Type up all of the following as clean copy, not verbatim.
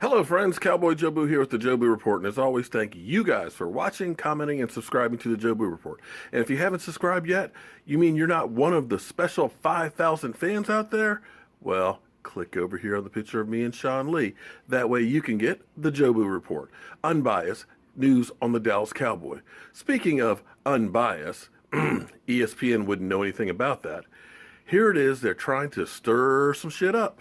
Hello friends, Cowboy Jobu here with the Jobu Report, and as always, thank you guys for watching, commenting, and subscribing to the Jobu Report. And if you haven't subscribed yet, you mean you're not one of the special 5,000 fans out there? Well, click over here on the picture of me and Sean Lee. That way you can get the Jobu Report, unbiased news on the Dallas Cowboy. Speaking of unbiased, ESPN wouldn't know anything about that. Here it is, they're trying to stir some shit up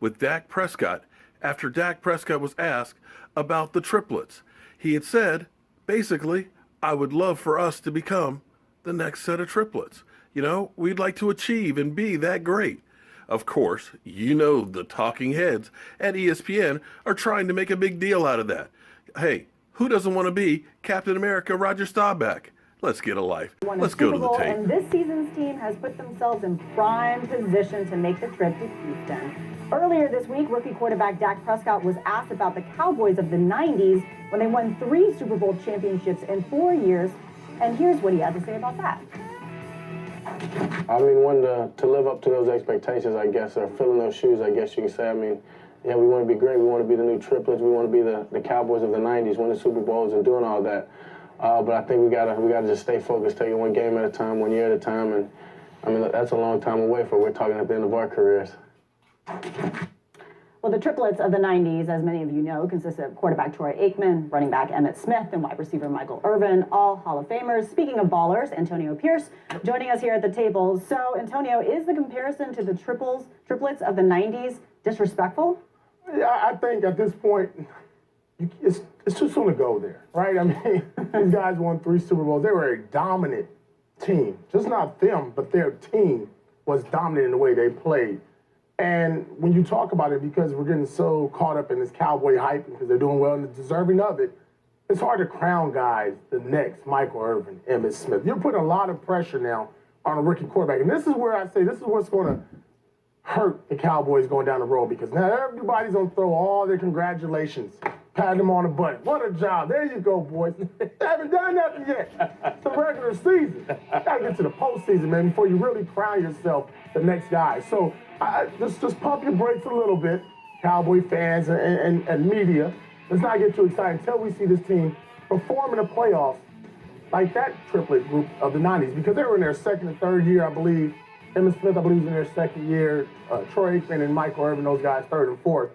with Dak Prescott. After Dak Prescott was asked about the triplets, he had said, basically, I would love for us to become the next set of triplets. You know, we'd like to achieve and be that great. Of course, you know the talking heads at ESPN are trying to make a big deal out of that. Hey, who doesn't want to be Captain America Roger Staubach? Let's get a life. Let's go to the tape. And this season's team has put themselves in prime position to make the trip to Houston. Earlier this week, rookie quarterback Dak Prescott was asked about the Cowboys of the 90s when they won 3 Super Bowl championships in 4 years. And here's what he had to say about that. I mean, one to live up to those expectations, I guess, or fill in those shoes, I guess you could say. I mean, yeah, we want to be great. We want to be the new triplets. We want to be the Cowboys of the 90s, winning Super Bowls and doing all that. But I think we gotta just stay focused, take it one game at a time, 1 year at a time. And, I mean, that's a long time away from we're talking at the end of our careers. Well, the triplets of the 90s, as many of you know, consisted of quarterback Troy Aikman, running back Emmitt Smith, and wide receiver Michael Irving, all Hall of Famers. Speaking of ballers, Antonio Pierce joining us here at the table. So, Antonio, is the comparison to the triplets of the 90s disrespectful? Yeah, I think at this point, it's too soon to go there, right? I mean, these guys won 3 Super Bowls. They were a dominant team. Just not them, but their team was dominant in the way they played. And when you talk about it, because we're getting so caught up in this Cowboy hype because they're doing well and they're deserving of it, it's hard to crown guys the next Michael Irving, Emmitt Smith. You're putting a lot of pressure now on a rookie quarterback. And this is where I say this is what's going to hurt the Cowboys going down the road, because now everybody's going to throw all their congratulations, pat them on the butt. What a job. There you go, boys. They haven't done nothing yet. It's the regular season. You got to get to the postseason, man, before you really crown yourself the next guy. So just pump your brakes a little bit, Cowboy fans and media. Let's not get too excited until we see this team perform in the playoffs like that triplet group of the 90s, because they were in their second and third year, I believe. Emmitt Smith, I believe, is in their second year. Troy Aikman and Michael Irving, those guys, third and fourth.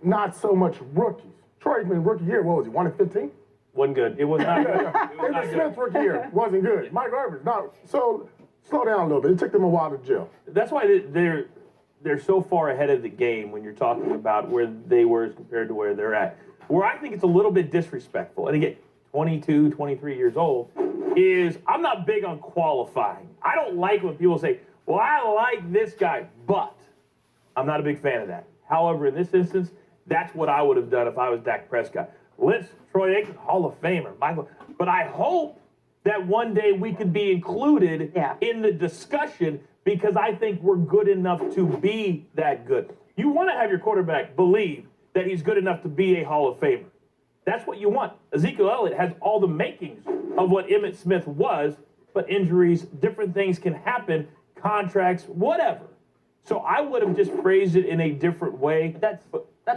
Not so much rookies. Troy Aikman, rookie year, what was he, 1 and 15? Wasn't good. It was not good. Emmitt Smith, rookie year, wasn't good. Michael Irving, no. So slow down a little bit. It took them a while to gel. That's why they're so far ahead of the game when you're talking about where they were as compared to where they're at. Where I think it's a little bit disrespectful, and again, 22, 23 years old, is I'm not big on qualifying. I don't like when people say, well, I like this guy, but I'm not a big fan of that. However, in this instance, that's what I would have done if I was Dak Prescott. Troy Aikman, Hall of Famer, Michael. But I hope that one day we could be included in the discussion, because I think we're good enough to be that good. You want to have your quarterback believe that he's good enough to be a Hall of Famer. That's what you want. Ezekiel Elliott has all the makings of what Emmitt Smith was, but injuries, different things can happen, contracts, whatever. So I would have just phrased it in a different way. That's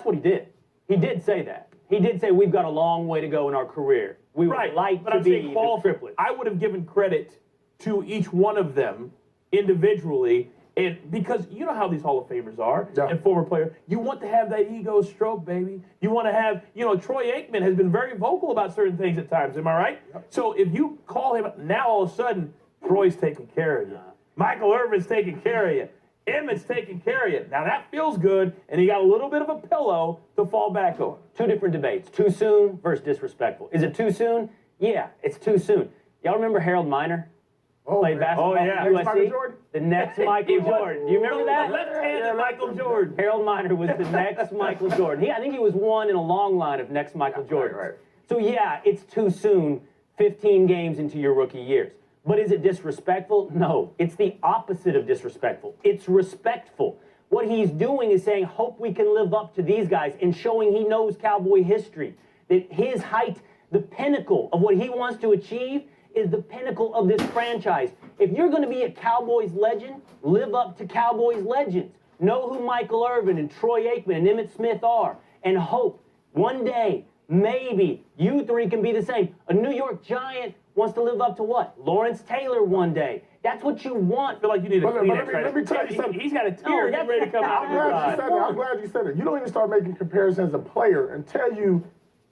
what he did. He did say that. He did say we've got a long way to go in our career. We would like to be the triplets. I would have given credit to each one of them individually, and because you know how these Hall of Famers are and former players, you want to have that ego stroke, baby. You want to have, Troy Aikman has been very vocal about certain things at times. Am I right? Yep. So if you call him now, all of a sudden, Troy's taking care of you. Michael Irvin's taking care of you. Emmitt's taking care of you. Now that feels good, and you got a little bit of a pillow to fall back on. 2 different debates. Too soon versus disrespectful. Is it too soon? Yeah, it's too soon. Y'all remember Harold Miner? Played basketball for USC? The next Michael Jordan. Do you remember that? Left-handed Michael Jordan. Harold Miner was the next Michael Jordan. I think he was one in a long line of next Michael Jordan. Right. So yeah, it's too soon, 15 games into your rookie years. But is it disrespectful? No. It's the opposite of disrespectful. It's respectful. What he's doing is saying, hope we can live up to these guys, and showing he knows Cowboy history. That his height, the pinnacle of what he wants to achieve, is the pinnacle of this franchise. If you're going to be a Cowboys legend, live up to Cowboys legends. Know who Michael Irvin and Troy Aikman and Emmitt Smith are. and hope one day, maybe, you three can be the same. A New York Giant wants to live up to what? Lawrence Taylor one day. That's what you want. I feel like you need a Kleenex right let me tell you something. He's got a tear getting ready to come out. I'm glad you said it. You don't even start making comparisons as a player until you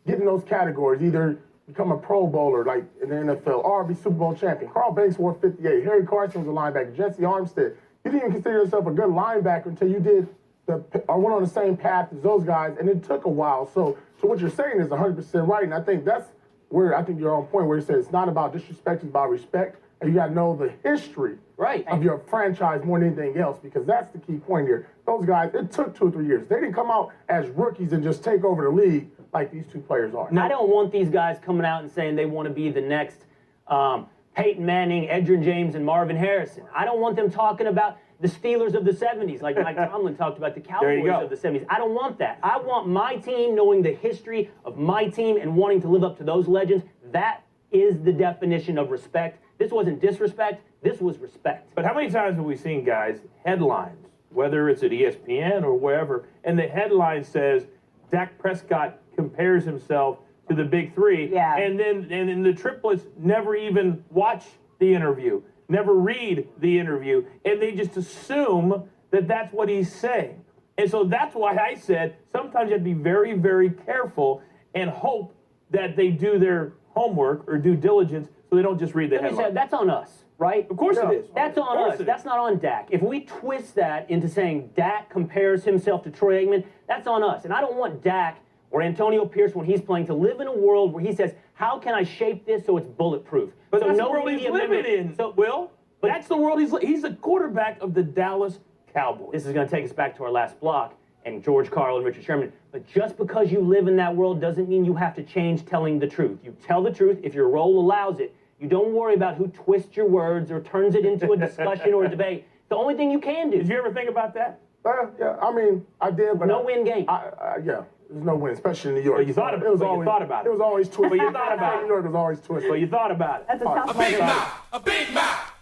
get in those categories. Either become a Pro Bowler like in the NFL or be Super Bowl champion. Carl Banks wore 58. Harry Carson was a linebacker. Jesse Armstead. You didn't even consider yourself a good linebacker until you did or went on the same path as those guys, and it took a while. So what you're saying is 100% right, and I think that's where I think you're on point where you say it's not about disrespect, it's about respect. And you got to know the history of your franchise more than anything else, because that's the key point here. Those guys, it took 2 or 3 years. They didn't come out as rookies and just take over the league like these two players are. I don't want these guys coming out and saying they want to be the next Peyton Manning, Edgerrin James, and Marvin Harrison. I don't want them talking about the Steelers of the 70s, like Mike Tomlin talked about the Cowboys of the 70s. I don't want that. I want my team knowing the history of my team and wanting to live up to those legends. That is the definition of respect. This wasn't disrespect. This was respect. But how many times have we seen guys, headlines, whether it's at ESPN or wherever, and the headline says Dak Prescott compares himself to the big three, and then the triplets never even watch the interview, never read the interview, and they just assume that that's what he's saying. And so that's why I said sometimes you have to be very, very careful and hope that they do their homework or due diligence so they don't just read the headline. That's on us, right? Of course it is. That's on us. That's not on Dak. If we twist that into saying Dak compares himself to Troy Aikman, that's on us. And I don't want Dak or Antonio Pierce, when he's playing, to live in a world where he says, how can I shape this so it's bulletproof? But so that's no the world he's living in, Will. But that's the world he's the quarterback of the Dallas Cowboys. This is going to take us back to our last block and George Karl and Richard Sherman. But just because you live in that world doesn't mean you have to change telling the truth. You tell the truth if your role allows it. You don't worry about who twists your words or turns it into a discussion or a debate. The only thing you can do. Did you ever think about that? Yeah, I mean, I did, but no win game. Yeah, there's no win, especially in New York. But you thought about it. You thought about it. It was always twisted. But you thought about it. New York was always twisted. But you thought about it. That's a tough A big mouth. A big mouth.